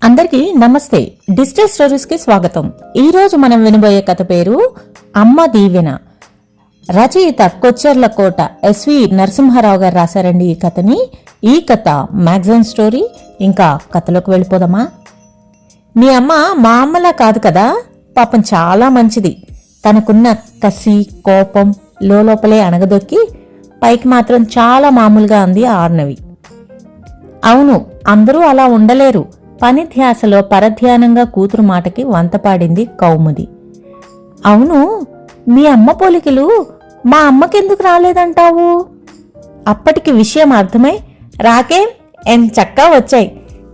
అందరికీ నమస్తే. Digital stories కి స్వాగతం. ఈ రోజు మనం వినబోయే కథ పేరు అమ్మ దీవెన. రచయిత కొచ్చెర్లకోట ఎస్వి నరసింహారావు గారు రాశారండి ఈ కథని. ఈ కథ మ్యాగజైన్ స్టోరీ. ఇంకా కథలోకి వెళ్ళిపోదామా? మీ అమ్మ మా అమ్మలా కాదు కదా, పాపం చాలా మంచిది. తనకున్న కసి కోపం లోపలే అణగదొక్కి పైకి మాత్రం చాలా మామూలుగా అంది ఆర్నవి. అవును, అందరూ అలా ఉండలేరు. పని ధ్యాసలో పరధ్యానంగా కూతురు మాటకి వంతపాడింది కౌముది. అవును, మీ అమ్మ పోలికలు మా అమ్మకెందుకు రాలేదంటావు? అప్పటికి విషయం అర్థమై రాకే చక్కా వచ్చాయి.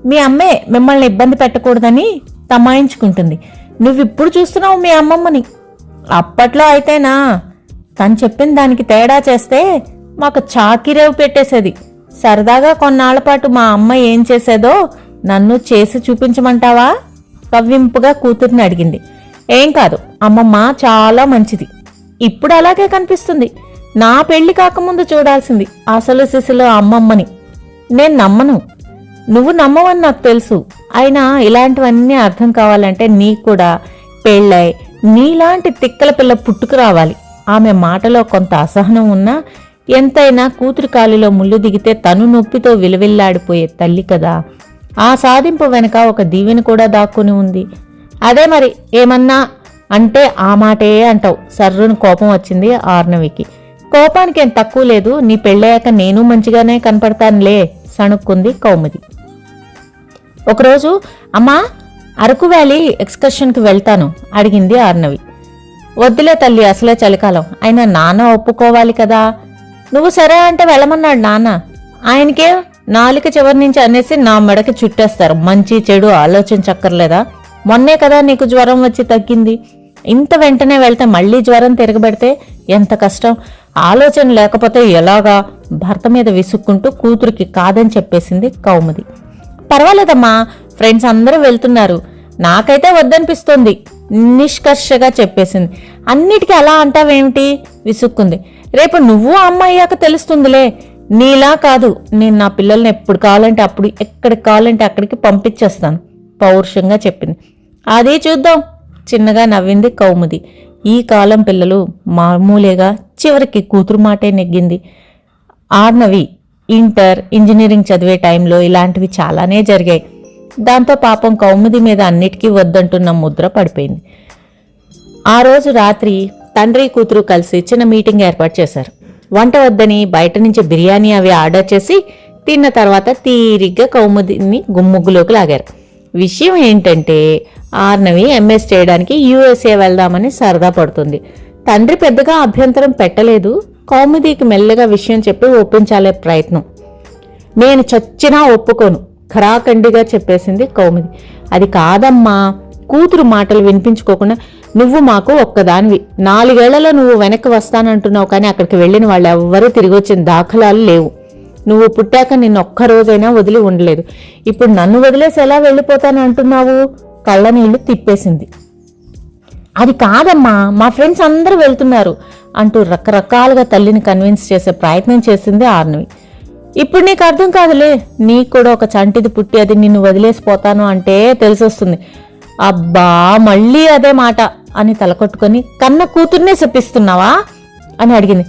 మీ అమ్మే మిమ్మల్ని ఇబ్బంది పెట్టకూడదని తమాయించుకుంటుంది. నువ్విప్పుడు చూస్తున్నావు మీ అమ్మమ్మని. అప్పట్లో అయితేనా తను చెప్పిన దానికి తేడా చేస్తే మాకు చాకిరేవు పెట్టేసేది. సరదాగా కొన్నాళ్ల పాటు మా అమ్మ ఏం చేసేదో నన్ను చేసి చూపించమంటావా? కవ్వింపుగా కూతుర్ని అడిగింది. ఏం కాదు, అమ్మమ్మ చాలా మంచిది. ఇప్పుడు అలాగే కనిపిస్తుంది. నా పెళ్లి కాకముందు చూడాల్సింది అసలు సిసలు అమ్మమ్మని. నేను నమ్మను, నువ్వు నమ్మవని నాకు తెలుసు. అయినా ఇలాంటివన్నీ అర్థం కావాలంటే నీకు కూడా పెళ్ళై నీలాంటి తిక్కల పిల్ల పుట్టుకు రావాలి. ఆమె మాటలో కొంత అసహనం ఉన్నా ఎంతైనా కూతురు కాలిలో ముళ్ళు దిగితే తను నొప్పితో విలవిల్లాడిపోయే తల్లి కదా. ఆ సాధింపు వెనక ఒక దీవెన కూడా దాక్కుని ఉంది. అదే మరి ఏమన్నా అంటే ఆ మాటే అంటావు. సర్రును కోపం వచ్చింది ఆర్నవికి. కోపానికి ఏం తక్కువ లేదు. నీ పెళ్ళయ్యాక నేను మంచిగానే కనపడతానులే సణుక్కుంది కౌముది. ఒకరోజు అమ్మా అరకు వ్యాలీ ఎక్స్కర్షన్కి వెళ్తాను అడిగింది ఆర్నవి. వద్దులే తల్లి, అసలే చలికాలం. అయినా నాన్న ఒప్పుకోవాలి కదా. నువ్వు సరే అంటే వెళ్ళమన్నాడు నాన్న. ఆయనకే నాలుక చివరి నుంచి అనేసి నా మెడకి చుట్టేస్తారు. మంచి చెడు ఆలోచించక్కర్లేదా? మొన్నే కదా నీకు జ్వరం వచ్చి తగ్గింది. ఇంత వెంటనే వెళ్తే మళ్లీ జ్వరం తిరగబెడితే ఎంత కష్టం. ఆలోచన లేకపోతే ఎలాగా? భర్త మీద విసుక్కుంటూ కూతురికి కాదని చెప్పేసింది కౌముది. పర్వాలేదమ్మా, ఫ్రెండ్స్ అందరూ వెళ్తున్నారు, నాకైతే వద్దనిపిస్తోంది నిష్కర్షగా చెప్పేసింది. అన్నిటికీ అలా అంటావేమిటి? విసుక్కుంది. రేపు నువ్వు అమ్మ అయ్యాక తెలుస్తుందిలే. నీలా కాదు, నేను నా పిల్లల్ని ఎప్పుడు కావాలంటే అప్పుడు, ఎక్కడికి కావాలంటే అక్కడికి పంపించేస్తాను పౌరుషంగా చెప్పింది. అదే చూద్దాం చిన్నగా నవ్వింది కౌముది. ఈ కాలం పిల్లలు మామూలేగా. చివరికి కూతురు మాటే నెగ్గింది. ఆర్నవి ఇంటర్ ఇంజనీరింగ్ చదివే టైంలో ఇలాంటివి చాలానే జరిగాయి. దాంతో పాపం కౌముది మీద అన్నిటికీ వద్దంటున్న ముద్ర పడిపోయింది. ఆ రోజు రాత్రి తండ్రి కూతురు కలిసి చిన్న మీటింగ్ ఏర్పాటు చేశారు. వంట వద్దని బయట నుంచి బిర్యానీ అవి ఆర్డర్ చేసి తిన్న తర్వాత తీరిగ్గా కౌముదిని గుమ్ముగ్గులోకి లాగారు. విషయం ఏంటంటే ఆర్నవి ఎంఎస్ చేయడానికి యూఎస్ఏ వెళ్దామని సరదా పడుతుంది. తండ్రి పెద్దగా అభ్యంతరం పెట్టలేదు. కౌముదికి మెల్లగా విషయం చెప్పి ఒప్పించాలే ప్రయత్నం. నేను చచ్చినా ఒప్పుకోను ఖరాఖండిగా చెప్పేసింది కౌముది. అది కాదమ్మా, కూతురు మాటలు వినిపించుకోకుండా నువ్వు మాకు ఒక్కదానివి. 4 ఏళ్లలో నువ్వు వెనక్కి వస్తానంటున్నావు, కానీ అక్కడికి వెళ్ళిన వాళ్ళు ఎవ్వరూ తిరిగి వచ్చిన దాఖలాలు లేవు. నువ్వు పుట్టాక నిన్ను ఒక్కరోజైనా వదిలి ఉండలేదు. ఇప్పుడు నన్ను వదిలేసి ఎలా వెళ్ళిపోతాను అంటున్నావు? కళ్ళ నీళ్లు తిప్పేసింది. అది కాదమ్మా, మా ఫ్రెండ్స్ అందరూ వెళ్తున్నారు అంటూ రకరకాలుగా తల్లిని కన్విన్స్ చేసే ప్రయత్నం చేసింది ఆర్నవి. ఇప్పుడు నీకు అర్థం కాదులే, నీకు కూడా ఒక చంటిది పుట్టి అది నిన్ను వదిలేసిపోతాను అంటే తెలిసొస్తుంది. అబ్బా, మళ్ళీ అదే మాట అని తలకొట్టుకొని కన్న కూతుర్నే చెప్పిస్తున్నావా అని అడిగింది.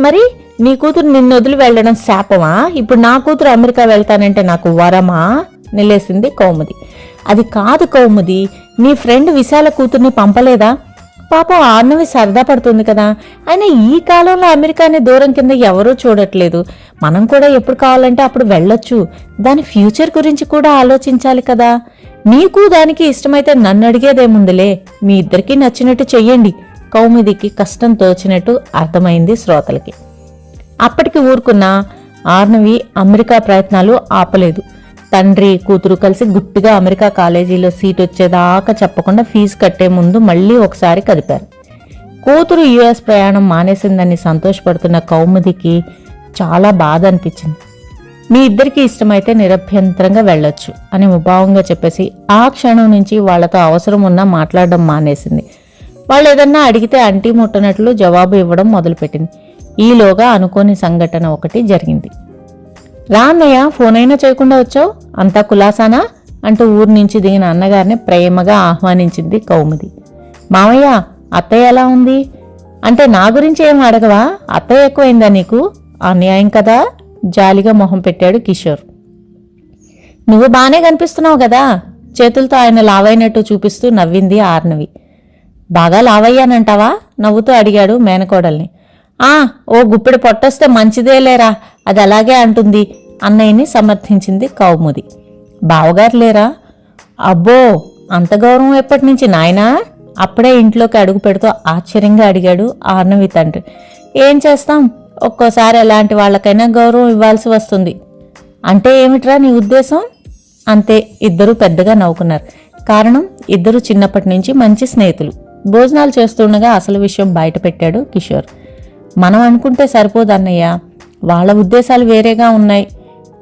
మరి నీ కూతురు నిన్ను వదిలి వెళ్ళడం శాపమా? ఇప్పుడు నా కూతురు అమెరికా వెళ్తానంటే నాకు వరమా? నిలేసింది కౌముది. అది కాదు కౌముది, నీ ఫ్రెండ్ విశాల కూతుర్ని పంపలేదా? పాపం ఆర్నవి సరదా పడుతుంది కదా. అయినా ఈ కాలంలో అమెరికాని దూరం కింద ఎవరూ చూడట్లేదు. మనం కూడా ఎప్పుడు కావాలంటే అప్పుడు వెళ్ళొచ్చు. దాని ఫ్యూచర్ గురించి కూడా ఆలోచించాలి కదా. నీకు దానికి ఇష్టమైతే నన్ను అడిగేదేముందిలే, మీ ఇద్దరికీ నచ్చినట్టు చెయ్యండి. కౌముదికి కష్టం తోచినట్టు అర్థమైంది శ్రోతలకి. అప్పటికి ఊరుకున్న ఆర్నవి అమెరికా ప్రయత్నాలు ఆపలేదు. తండ్రి కూతురు కలిసి గుట్టిగా అమెరికా కాలేజీలో సీట్ వచ్చేదాకా చెప్పకుండా ఫీజు కట్టే ముందు మళ్లీ ఒకసారి కదిపారు. కూతురు యుఎస్ ప్రయాణం మానేసిందని సంతోషపడుతున్న కౌముదికి చాలా బాధ అనిపించింది. మీ ఇద్దరికీ ఇష్టమైతే నిరభ్యంతరంగా వెళ్ళొచ్చు అని ముభావంగా చెప్పేసి ఆ క్షణం నుంచి వాళ్లతో అవసరం ఉన్నా మాట్లాడడం మానేసింది. వాళ్ళు ఏదన్నా అడిగితే అంటీ ముట్టనట్లు జవాబు ఇవ్వడం మొదలుపెట్టింది. ఈలోగా అనుకోని సంఘటన ఒకటి జరిగింది. రా అన్నయ్య, ఫోన్ అయినా చేయకుండా వచ్చావు, అంతా కులాసానా అంటూ ఊరి నుంచి దిగిన అన్నగారిని ప్రేమగా ఆహ్వానించింది కౌముది. మామయ్య, అత్తయ్య ఎలా ఉంది అంటే నా గురించి ఏం అడగవా? అత్తయ్య ఎక్కువైందా నీకు? అన్యాయం కదా, జాలిగా మొహం పెట్టాడు కిషోర్. నువ్వు బానే కనిపిస్తున్నావు కదా, చేతులతో ఆయన లావైనట్టు చూపిస్తూ నవ్వింది ఆర్నవి. బాగా లావయ్యానంటావా? నవ్వుతూ అడిగాడు మేనకోడల్ని. ఓ గుప్పెడు పొట్టొస్తే మంచిదే లేరా, అది అలాగే అంటుంది అన్నయ్యని సమర్థించింది కౌముది. బావగారు లేరా? అబ్బో, అంత గౌరవం ఎప్పటి నుంచి నాయనా? అప్పుడే ఇంట్లోకి అడుగు పెడుతూ ఆశ్చర్యంగా అడిగాడు ఆర్నవి తండ్రి. ఏం చేస్తాం, ఒక్కోసారి ఎలాంటి వాళ్ళకైనా గౌరవం ఇవ్వాల్సి వస్తుంది. అంటే ఏమిట్రా నీ ఉద్దేశం? అంతే. ఇద్దరూ పెద్దగా నవ్వుకున్నారు. కారణం, ఇద్దరు చిన్నప్పటి నుంచి మంచి స్నేహితులు. భోజనాలు చేస్తుండగా అసలు విషయం బయట పెట్టాడు కిషోర్. మనం అనుకుంటే సరిపోదన్నయ్య, వాళ్ళ ఉద్దేశాలు వేరేగా ఉన్నాయి.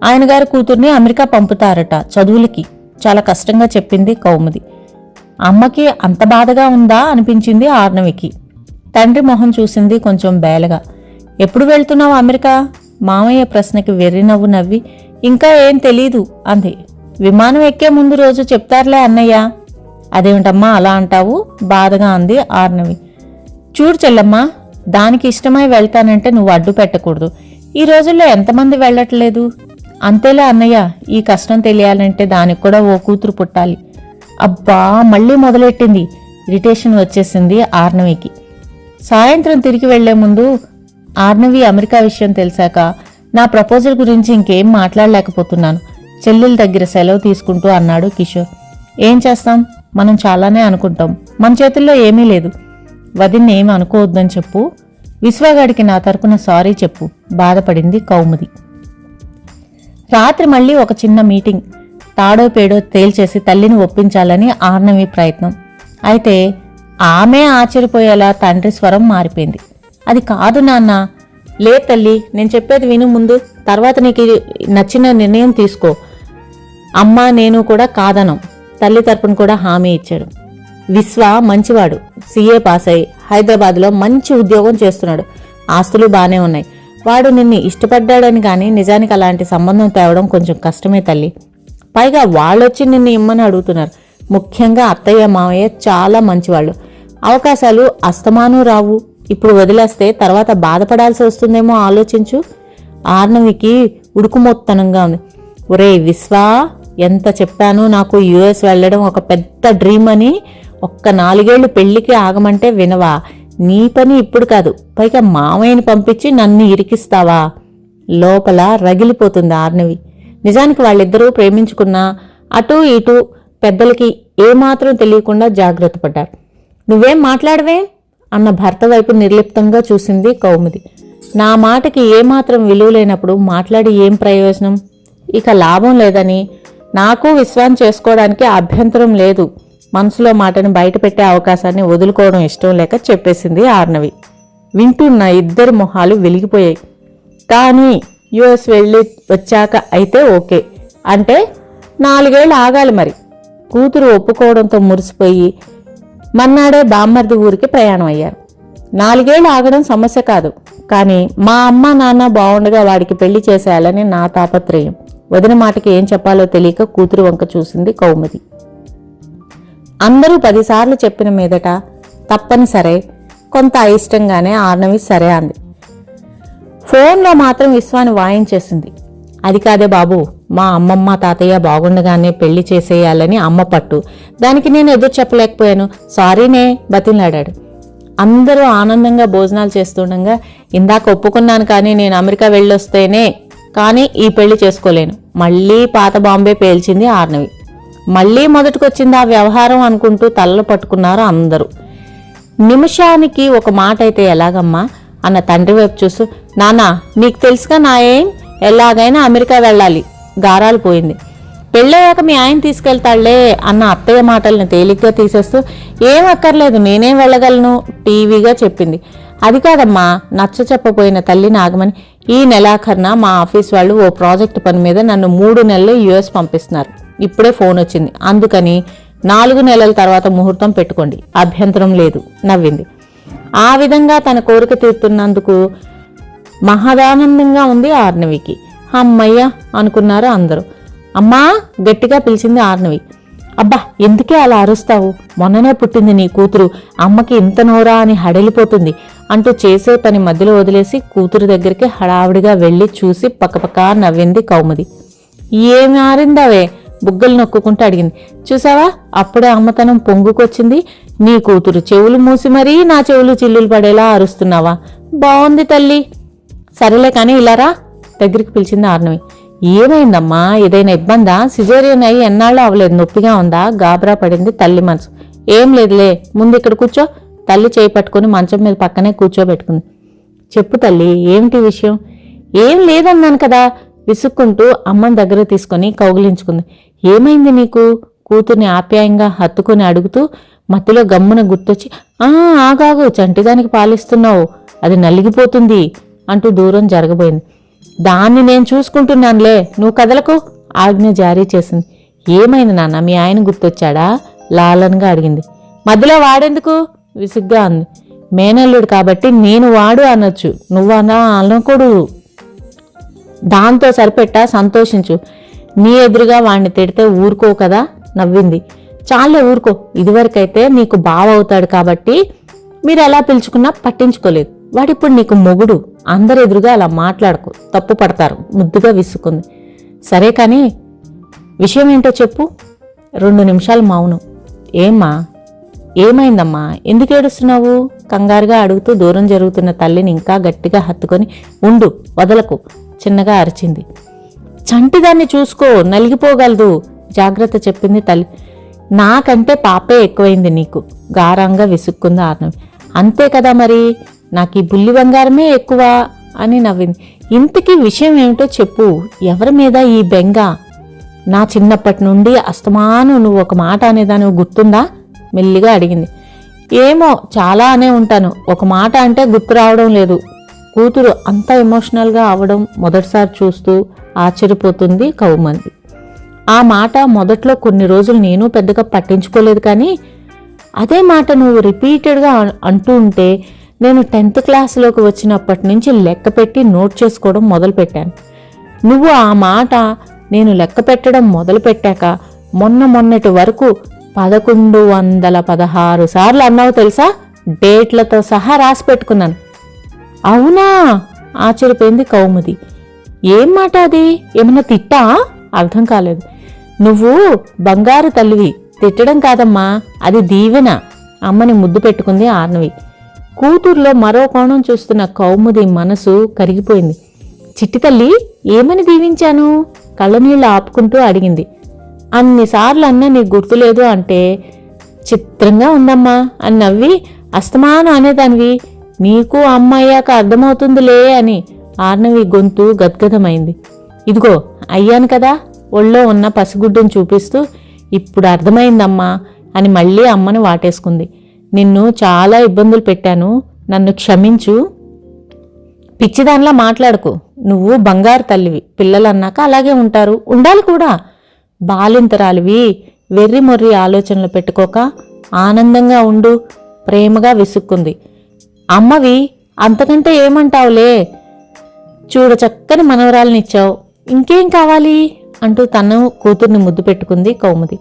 ఆయన గారి కూతుర్ని అమెరికా పంపుతారట చదువులకి, చాలా కష్టంగా చెప్పింది కౌముది. అమ్మకి అంత బాధగా ఉందా అనిపించింది ఆర్నవికి. తండ్రి మొహం చూసింది కొంచెం బేలగా. ఎప్పుడు వెళ్తున్నావు అమెరికా? మామయ్య ప్రశ్నకి వెర్రి నవ్వు నవ్వి, ఇంకా ఏం తెలీదు అంది. విమానం ఎక్కే ముందు రోజు చెప్తారులే అన్నయ్య. అదేమిటమ్మా అలా అంటావు? బాధగా అంది ఆర్నవి. చూడు చెల్లమ్మా, దానికి ఇష్టమై వెళ్తానంటే నువ్వు అడ్డు పెట్టకూడదు. ఈ రోజుల్లో ఎంతమంది వెళ్ళట్లేదు? అంతేలే అన్నయ్య, ఈ కష్టం తెలియాలంటే దానికి కూడా ఓ కూతురు పుట్టాలి. అబ్బా, మళ్ళీ మొదలెట్టింది. ఇరిటేషన్ వచ్చేసింది ఆర్నవికి. సాయంత్రం తిరిగి వెళ్లే ముందు, ఆర్నవి అమెరికా విషయం తెలిసాక నా ప్రపోజల్ గురించి ఇంకేం మాట్లాడలేకపోతున్నాను. చెల్లెల దగ్గర సెలవు తీసుకుంటూ అన్నాడు కిషోర్. ఏం చేస్తాం, మనం చాలానే అనుకుంటాం, మన చేతుల్లో ఏమీ లేదు. వదిన్ని ఏమి అనుకోవద్దని చెప్పు. విశ్వగాడికి నా తరపున సారీ చెప్పు, బాధపడింది కౌముది. రాత్రి మళ్ళీ ఒక చిన్న మీటింగ్. తాడో పేడో తేల్చేసి తల్లిని ఒప్పించాలని ఆర్నవి ప్రయత్నం. అయితే ఆమె ఆశ్చర్యపోయేలా తండ్రి స్వరం మారిపోయింది. అది కాదు నాన్న. లే తల్లి, నేను చెప్పేది విను ముందు, తర్వాత నీకు నచ్చిన నిర్ణయం తీసుకో. అమ్మ నేను కూడా కాదనం. తల్లి తరపున కూడా హామీ ఇచ్చాడు. విశ్వ మంచివాడు, సీఏ పాస్ అయి హైదరాబాద్లో మంచి ఉద్యోగం చేస్తున్నాడు. ఆస్తులు బానే ఉన్నాయి. వాడు నిన్ను ఇష్టపడ్డాడని కానీ నిజానికి అలాంటి సంబంధం తేవడం కొంచెం కష్టమే తల్లి. పైగా వాళ్ళొచ్చి నిన్ను ఇమ్మని అడుగుతున్నారు. ముఖ్యంగా అత్తయ్య మావయ్య చాలా మంచివాళ్ళు. అవకాశాలు అస్తమానం రావు. ఇప్పుడు వదిలేస్తే తర్వాత బాధపడాల్సి వస్తుందేమో ఆలోచించు. ఆర్నవికి ఉడుకుమొత్తనంగా ఉంది. ఒరే విశ్వా, ఎంత చెప్పాను నాకు యుఎస్ వెళ్ళడం ఒక పెద్ద డ్రీమ్ అని. ఒక్క 4 ఏళ్లు పెళ్లికి ఆగమంటే వినవా? నీ పని ఇప్పుడు కాదు, పైగా మామయ్యని పంపించి నన్ను ఇరికిస్తావా? లోపల రగిలిపోతుంది ఆర్నవి. నిజానికి వాళ్ళిద్దరూ ప్రేమించుకున్నా అటూ ఇటూ పెద్దలకి ఏమాత్రం తెలియకుండా జాగ్రత్త పడ్డారు. నువ్వేం మాట్లాడవే అన్న భర్త వైపు నిర్లిప్తంగా చూసింది కౌముది. నా మాటకి ఏమాత్రం విలువ లేనప్పుడు మాట్లాడి ఏం ప్రయోజనం? ఇక లాభం లేదని, నాకు విశ్వాసం చేసుకోవడానికి అభ్యంతరం లేదు. మనసులో మాటను బయటపెట్టే అవకాశాన్ని వదులుకోవడం ఇష్టం లేక చెప్పేసింది ఆర్నవి. వింటున్న ఇద్దరు మొహాలు వెలిగిపోయాయి. కానీ యుఎస్ వెళ్ళి వచ్చాక అయితే ఓకే అంటే 4 ఏళ్ళు ఆగాలి మరి. కూతురు ఒప్పుకోవడంతో మురిసిపోయి మన్నాడే బామ్మర్ది ఊరికి ప్రయాణం అయ్యారు. 4 ఏళ్ళు ఆగడం సమస్య కాదు, కానీ మా అమ్మ నాన్న బాగుండగా వాడికి పెళ్లి చేసేయాలని నా తాపత్రయం. వదిన మాటకి ఏం చెప్పాలో తెలియక కూతురు వంక చూసింది కౌముది. అందరూ 10 సార్లు చెప్పిన మీదట తప్పనిసరే కొంత అయిష్టంగానే ఆర్నవి సరే అంది. ఫోన్లో మాత్రం విశ్వాన్ని వాయించేసింది. అది కాదే బాబు, మా అమ్మమ్మ తాతయ్య బాగుండగానే పెళ్లి చేసేయాలని అమ్మ పట్టు. దానికి నేను ఎదురు చెప్పలేకపోయాను, సారీనే బతిలాడాడు. అందరూ ఆనందంగా భోజనాలు చేస్తుండగా, ఇందాక ఒప్పుకున్నాను కానీ నేను అమెరికా వెళ్ళొస్తేనే కానీ ఈ పెళ్లి చేసుకోలేను. మళ్లీ పాత బాంబే పేల్చింది ఆర్నవి. మళ్లీ మొదటికొచ్చింది ఆ వ్యవహారం అనుకుంటూ తలలు పట్టుకున్నారు అందరూ. నిమిషానికి ఒక మాట అయితే ఎలాగమ్మా అన్న తండ్రి వైపు చూస్తూ, నానా నీకు తెలుసుగా నా ఏం, ఎలాగైనా అమెరికా వెళ్ళాలి. గారాలు పోయింది. పెళ్ళయ్యాక మీ ఆయన తీసుకెళ్తాళ్లే అన్న అత్తయ్య మాటల్ని తేలిగ్గా తీసేస్తూ, ఏం అక్కర్లేదు నేనేం వెళ్ళగలను టీవీగా చెప్పింది. అది కాదమ్మా, నచ్చ చెప్పపోయిన తల్లిని ఆగమని. ఈ నెలాఖరున మా ఆఫీస్ వాళ్ళు ఓ ప్రాజెక్టు పని మీద నన్ను 3 నెలలు యుఎస్ పంపిస్తున్నారు. ఇప్పుడే ఫోన్ వచ్చింది, అందుకని 4 నెలల తర్వాత ముహూర్తం పెట్టుకోండి, అభ్యంతరం లేదు నవ్వింది. ఆ విధంగా తన కోరిక తీరుతున్నందుకు మహదానందంగా ఉంది ఆర్నవికి. అమ్మయ్య అనుకున్నారు అందరూ. అమ్మా గట్టిగా పిలిచింది ఆర్నవి. అబ్బా ఎందుకే అలా అరుస్తావు, మొన్ననే పుట్టింది నీ కూతురు, అమ్మకి ఇంత నోరా అని హడలిపోతుంది అంటూ చేసే పని మధ్యలో వదిలేసి కూతురు దగ్గరికి హడావుడిగా వెళ్లి చూసి పక్కపక్క నవ్వింది కౌముది. ఏమి ఆరిందావే, బుగ్గలు నొక్కుంటూ అడిగింది. చూసావా, అప్పుడే అమ్మతనం పొంగుకొచ్చింది. నీ కూతురు చెవులు మూసి మరీ నా చెవులు చిల్లులు పడేలా అరుస్తున్నావా? బాగుంది తల్లి. సరేలే కానీ ఇలారా, దగ్గరికి పిలిచింది ఆర్నవి. ఏమైందమ్మా, ఏదైనా ఇబ్బందా? సిజేరియన్ అయ్యి ఎన్నాళ్ళు అవ్వలేదు, నొప్పిగా ఉందా? గాబరా పడింది తల్లి మనసు. ఏం లేదులే, ముందు ఇక్కడ కూర్చో. తల్లి చేయి పట్టుకుని మంచం మీద పక్కనే కూర్చోబెట్టుకుంది. చెప్పు తల్లి, ఏమిటి విషయం? ఏం లేదన్నాను కదా, విసుక్కుంటూ అమ్మని దగ్గర తీసుకుని కౌగిలించుకుంది. ఏమైంది నీకు? కూతుర్ని ఆప్యాయంగా హత్తుకుని అడుగుతూ మధ్యలో గమ్మున గుర్తొచ్చి, ఆగాగు, చంటిదానికి పాలిస్తున్నావు, అది నలిగిపోతుంది అంటూ దూరం జరగబోయింది. దాన్ని నేను చూసుకుంటున్నానులే, నువ్వు కదలకు ఆజ్ఞ జారీ చేసింది. ఏమైంది నాన్న, మీ ఆయన గుర్తొచ్చాడా? లాలన్గా అడిగింది. మధ్యలో వాడెందుకు? విసుగ్గా అంది. మేనల్లుడు కాబట్టి నేను వాడు అనొచ్చు, నువ్వన్నా అనకూడదు. దాంతో సరిపెట్టా, సంతోషించు. నీ ఎదురుగా వాణ్ణి తిడితే ఊరుకో కదా, నవ్వింది. చాలే ఊరుకో, ఇదివరకైతే నీకు బావ అవుతాడు కాబట్టి మీరు ఎలా పిలుచుకున్నా పట్టించుకోలేదు. వాడిప్పుడు నీకు మొగుడు, అందరి ఎదురుగా అలా మాట్లాడకు, తప్పు పడతారు, ముద్దుగా విసుక్కుంది. సరే కానీ విషయం ఏంటో చెప్పు. 2 నిమిషాలు మౌనం. ఏమ్మా, ఏమైందమ్మా, ఎందుకు ఏడుస్తున్నావు? కంగారుగా అడుగుతూ దూరం జరుగుతున్న తల్లిని ఇంకా గట్టిగా హత్తుకొని, ఉండు, వదలకు, చిన్నగా అరిచింది. చంటిదాన్ని చూసుకో, నలిగిపోగలదు, జాగ్రత్త చెప్పింది తల్లి. నాకంటే పాపే ఎక్కువైంది నీకు, గారంగా విసుక్కుంది ఆర్నవి. అంతే కదా మరి, నాకు ఈ బుల్లి బంగారమే ఎక్కువ అని నవ్వింది. ఇంతకీ విషయం ఏమిటో చెప్పు, ఎవరి మీద ఈ బెంగ? నా చిన్నప్పటి నుండి అస్తమాను నువ్వు ఒక మాట అనేదాన్ని గుర్తుందా? మెల్లిగా అడిగింది. ఏమో, చాలా అనే ఉంటాను, ఒక మాట అంటే గుర్తు రావడం లేదు. కూతురు అంత ఎమోషనల్గా అవడం మొదటిసారి చూస్తూ ఆశ్చర్యపోతుంది కౌమంది. ఆ మాట మొదట్లో కొన్ని రోజులు నేను పెద్దగా పట్టించుకోలేదు, కానీ అదే మాట నువ్వు రిపీటెడ్గా అంటూ ఉంటే నేను 10th క్లాసులోకి వచ్చినప్పటి నుంచి లెక్క పెట్టి నోట్ చేసుకోవడం మొదలుపెట్టాను. నువ్వు ఆ మాట నేను లెక్క పెట్టడం మొదలుపెట్టాక మొన్నటి వరకు 1116 సార్లు అన్నావు తెలుసా, డేట్లతో సహా రాసి పెట్టుకున్నాను. అవునా, ఆశ్చర్యపోయింది కౌముది. ఏం మాట అది? ఏమన్నా తిట్టా? అర్థం కాలేదు. నువ్వు బంగారు తల్లివి, తిట్టడం కాదమ్మా, అది దీవెన, అమ్మని ముద్దు పెట్టుకుంది ఆర్నవి. కూతుర్లో మరో కోణం చూస్తున్న కౌముది మనసు కరిగిపోయింది. చిట్టి తల్లి, ఏమని దీవించాను? కళ్ళనీళ్ళు ఆపుకుంటూ అడిగింది. అన్నిసార్లు అన్నా నీకు గుర్తులేదు అంటే చిత్రంగా ఉందమ్మా అని నవ్వి, అస్తమానం అనేదానివి, నీకు అమ్మ అయ్యాక అర్థమవుతుందిలే అని ఆర్నవి గొంతు గద్గదమైంది. ఇదిగో అయ్యాను కదా, ఒళ్ళో ఉన్న పసిగుడ్డును చూపిస్తూ, ఇప్పుడు అర్థమైందమ్మా అని మళ్ళీ అమ్మని వాటేసుకుంది. నిన్ను చాలా ఇబ్బందులు పెట్టాను, నన్ను క్షమించు. పిచ్చిదానిలా మాట్లాడుకు, నువ్వు బంగారు తల్లివి, పిల్లలన్నాక అలాగే ఉంటారు, ఉండాలి కూడా. బాలింతరాలివి, వెర్రి మొర్రి ఆలోచనలు పెట్టుకోక ఆనందంగా ఉండు, ప్రేమగా విసుక్కుంది. అమ్మవి, అంతకంటే ఏమంటావులే, చూడ చక్కని మనవరాలనిచ్చావు, ఇంకేం కావాలి అంటూ తను కూతుర్ని ముద్దు పెట్టుకుంది కౌముది.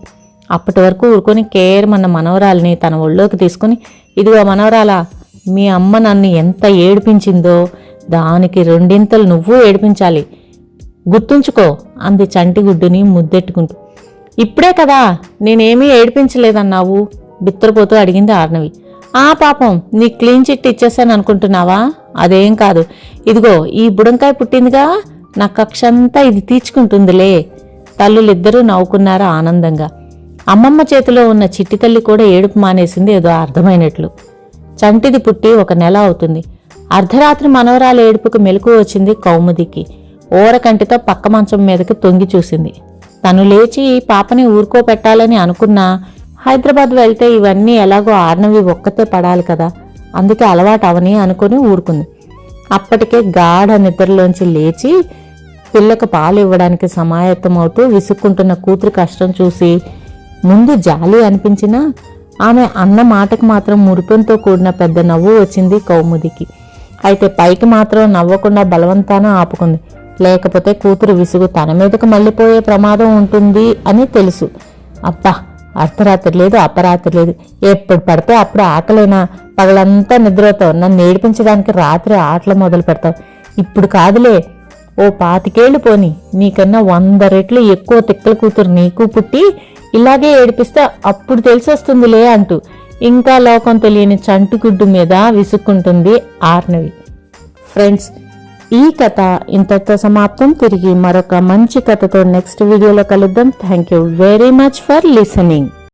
అప్పటి వరకు ఊరుకొని కేర్మన్న మనవరాల్ని తన ఒళ్ళోకి తీసుకుని, ఇదిగో మనవరాలా, మీ అమ్మ నన్ను ఎంత ఏడిపించిందో దానికి 2 నువ్వు ఏడిపించాలి, గుర్తుంచుకో అంది చంటిగుడ్డుని ముద్దెట్టుకుంటూ. ఇప్పుడే కదా నేనేమీ ఏడిపించలేదన్నావు, బిత్తరపోతూ అడిగింది ఆర్నవి. పాపం, నీ క్లీన్ చిట్ ఇచ్చేసాను అనుకుంటున్నావా? అదేం కాదు, ఇదిగో ఈ బుడంకాయ పుట్టిందిగా, నా కక్షంతా ఇది తీర్చుకుంటుందిలే. తల్లులిద్దరూ నవ్వుకున్నారు ఆనందంగా. అమ్మమ్మ చేతిలో ఉన్న చిట్టి తల్లి కూడా ఏడుపు మానేసింది ఏదో అర్థమైనట్లు. చంటిది పుట్టి 1 నెల అవుతుంది. అర్ధరాత్రి మనవరాల ఏడుపుకు మెలకు వచ్చింది కౌముదికి. ఓరకంటితో పక్క మంచం మీదకి తొంగి చూసింది. తను లేచి పాపని ఊరుకోపెట్టాలని అనుకున్నా, హైదరాబాద్ వెళ్తే ఇవన్నీ ఎలాగో ఆర్నవి ఒక్కతే పడాలి కదా, అందుకే అలవాటు అవని అనుకుని ఊరుకుంది. అప్పటికే గాఢ నిద్రలోంచి లేచి పిల్లకు పాలు ఇవ్వడానికి సమాయత్తమవుతూ విసుక్కుంటున్న కూతురు కష్టం చూసి ముందు జాలి అనిపించినా ఆమె అన్న మాటకు మాత్రం మురిపెంతో కూడిన పెద్ద నవ్వు వచ్చింది కౌముదికి. అయితే పైకి మాత్రం నవ్వకుండా బలవంతాన ఆపుకుంది. లేకపోతే కూతురు విసుగు తన మీదకు మళ్ళీపోయే ప్రమాదం ఉంటుంది అని తెలుసు. అబ్బా, అర్ధరాత్రి లేదు అపరాత్రి లేదు, ఎప్పుడు పడితే అప్పుడు ఆకలైనా పగలంతా నిద్రపోతావు, నన్ను ఏడిపించడానికి రాత్రి ఆటలు మొదలు పెడతావు. ఇప్పుడు కాదులే, ఓ 25 పోని, నీకన్నా 100 రెట్లు ఎక్కువ తిక్కల కూతురు నీకు పుట్టి ఇలాగే ఏడిపిస్తే అప్పుడు తెలిసొస్తుందిలే అంటూ ఇంకా లోకం తెలియని చంటుగుడ్డు మీద విసుక్కుంటుంది ఆర్నవి. ఫ్రెండ్స్, ఈ కథ ఇంతటితో సమాప్తం. తిరిగి మరొక మంచి కథతో నెక్స్ట్ వీడియోలో కలుద్దాం. Thank you very much for listening.